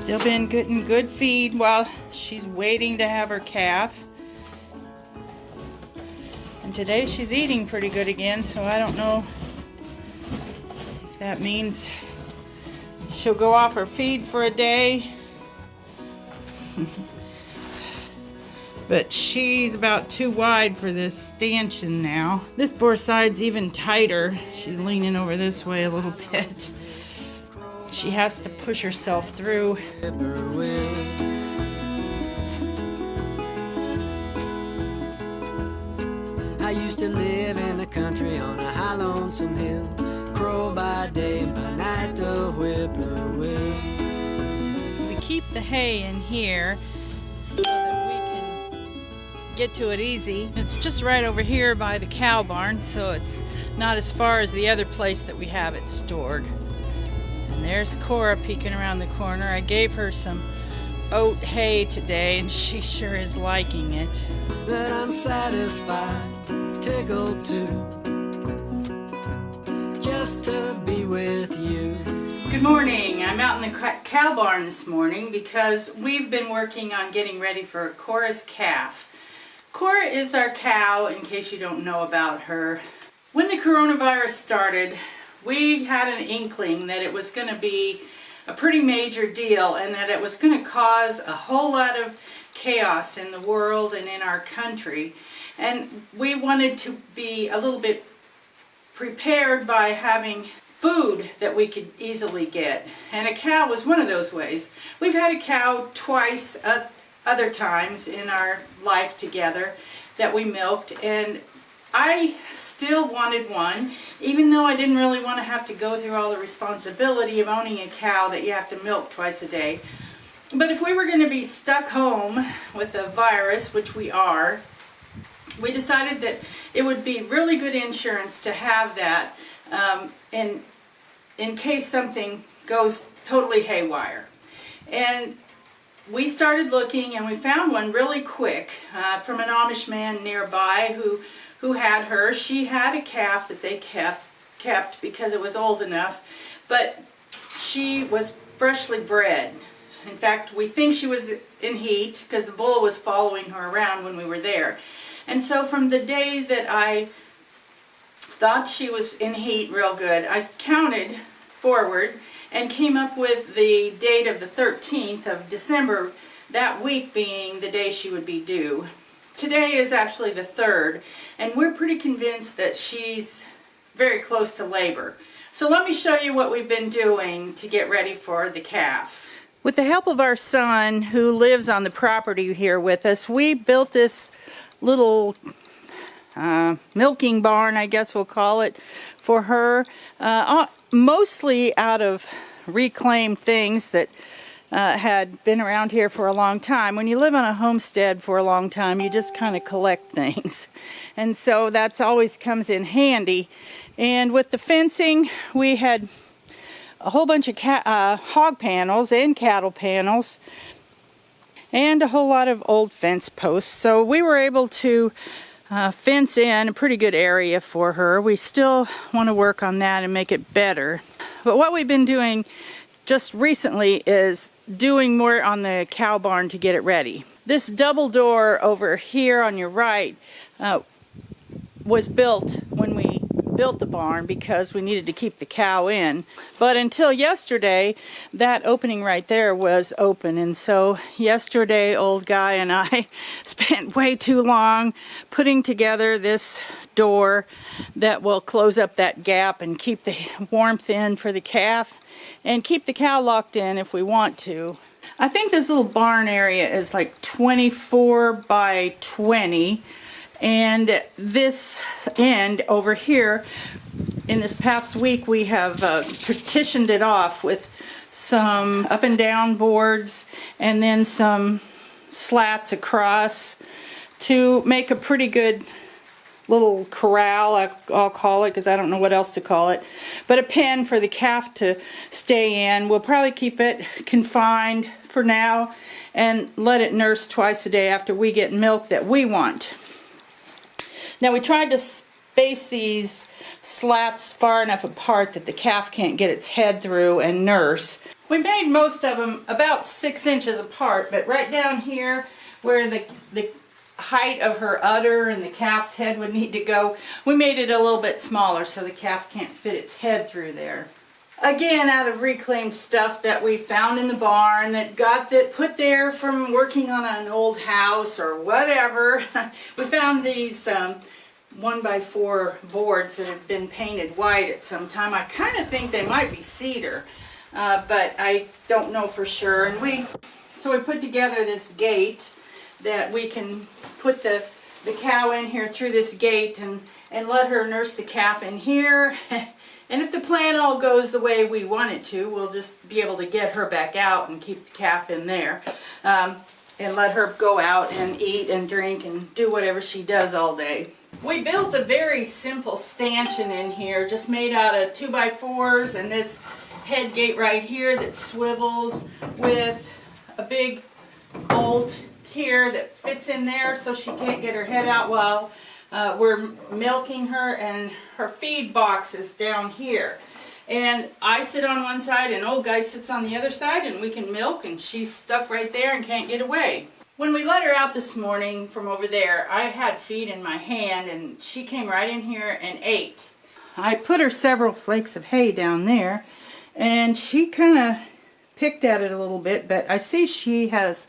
Still been getting good feed while she's waiting to have her calf. And today she's eating pretty good again, so I don't know if that means she'll go off her feed for a day. But she's about too wide for this stanchion now. This poor side's even tighter. She's leaning over this way a little bit. She has to push herself through. I used to live in the country on a high lonesome hill. Crow by day and by night the whippoorwill. We keep the hay in here so that we can get to it easy. It's just right over here by the cow barn, so it's not as far as the other place that we have it stored. And there's Cora peeking around the corner. I gave her some oat hay today and she sure is liking it. But I'm satisfied, tickled too, just to be with you. Good morning. I'm out in the cow barn this morning because we've been working on getting ready for Cora's calf. Cora is our cow, in case you don't know about her. When the coronavirus started, we had an inkling that it was going to be a pretty major deal and that it was going to cause a whole lot of chaos in the world and in our country. And we wanted to be a little bit prepared by having food that we could easily get. And a cow was one of those ways. We've had a cow twice other times in our life together that we milked, and I still wanted one, even though I didn't really want to have to go through all the responsibility of owning a cow that you have to milk twice a day. But if we were going to be stuck home with a virus, which we are, we decided that it would be really good insurance to have that in case something goes totally haywire. And we started looking and we found one really quick from an Amish man nearby who had her. She had a calf that they kept because it was old enough, but she was freshly bred. In fact, we think she was in heat because the bull was following her around when we were there. And so from the day that I thought she was in heat real good, I counted forward and came up with the date of the 13th of December, that week being the day she would be due. Today is actually the 3rd, and we're pretty convinced that she's very close to labor. So let me show you what we've been doing to get ready for the calf. With the help of our son, who lives on the property here with us, we built this little milking barn, I guess we'll call it, for her, mostly out of reclaimed things that had been around here for a long time. When you live on a homestead for a long time, you just kind of collect things, and so that's always comes in handy. And with the fencing, we had a whole bunch of hog panels and cattle panels and a whole lot of old fence posts, so we were able to fence in a pretty good area for her. We still want to work on that and make it better. But what we've been doing just recently is doing more on the cow barn to get it ready. This double door over here on your right was built when we built the barn because we needed to keep the cow in. But until yesterday, that opening right there was open. And so yesterday, old guy and I spent way too long putting together this door that will close up that gap and keep the warmth in for the calf and keep the cow locked in if we want to. I think this little barn area is like 24 by 20. And this end over here, in this past week, we have partitioned it off with some up and down boards and then some slats across to make a pretty good little corral, I'll call it, because I don't know what else to call it, but a pen for the calf to stay in. We'll probably keep it confined for now and let it nurse twice a day after we get milk that we want. Now, we tried to space these slats far enough apart that the calf can't get its head through and nurse. We made most of them about 6 inches apart, but right down here where the height of her udder and the calf's head would need to go, we made it a little bit smaller so the calf can't fit its head through there. Again, out of reclaimed stuff that we found in the barn that got put there from working on an old house or whatever. We found these 1x4 boards that have been painted white at some time. I kind of think they might be cedar, but I don't know for sure. And so we put together this gate that we can put the cow in here through this gate and let her nurse the calf in here. And if the plan all goes the way we want it to, we'll just be able to get her back out and keep the calf in there. And let her go out and eat and drink and do whatever she does all day. We built a very simple stanchion in here, just made out of 2x4s and this head gate right here that swivels with a big bolt here that fits in there so she can't get her head out while we're milking her, and her feed box is down here. And I sit on one side and old guy sits on the other side and we can milk, and she's stuck right there and can't get away. When we let her out this morning from over there, I had feed in my hand and she came right in here and ate. I put her several flakes of hay down there and she kind of picked at it a little bit, but I see she has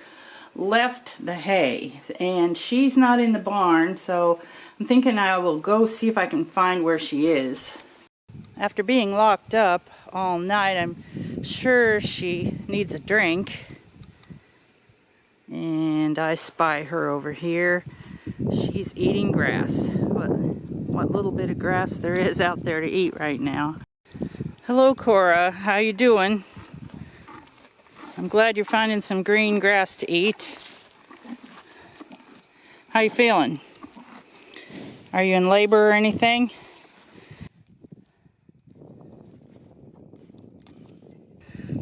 left the hay and she's not in the barn, so I'm thinking I will go see if I can find where she is. After being locked up all night, I'm sure she needs a drink. And I spy her over here. She's eating grass. What little bit of grass there is out there to eat right now. Hello, Cora. How you doing? I'm glad you're finding some green grass to eat. How you feeling? Are you in labor or anything?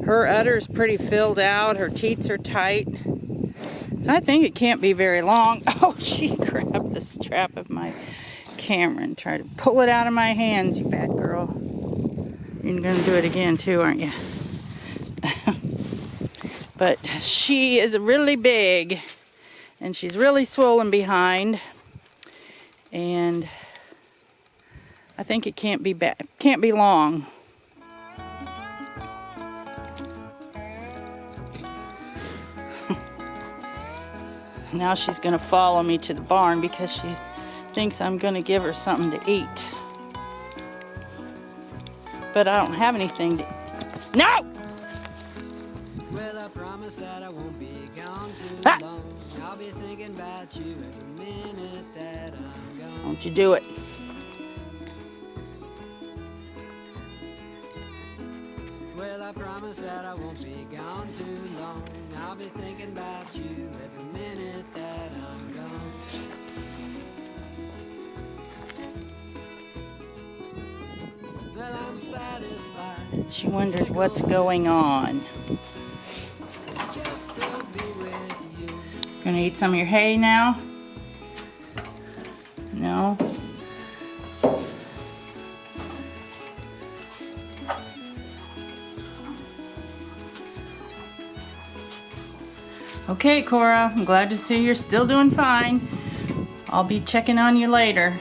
Her udder's pretty filled out. Her teats are tight. So I think it can't be very long. Oh, she grabbed the strap of my camera and tried to pull it out of my hands, you bad girl. You're gonna do it again too, aren't you? But she is really big and she's really swollen behind. And I think it can't be bad. Can't be long. Now she's gonna follow me to the barn because she thinks I'm gonna give her something to eat. But I don't have anything to... No! Well, I promise that I won't be gone too long. I'll be thinking about you every minute that I'm gone. Don't you do it. Well, I promise that I won't be gone too long. I'll be thinking about you every minute that I'm gone. Well, I'm satisfied. She wonders what's going on. Just to be with you. Gonna eat some of your hay now? No? Okay, Cora, I'm glad to see you're still doing fine. I'll be checking on you later.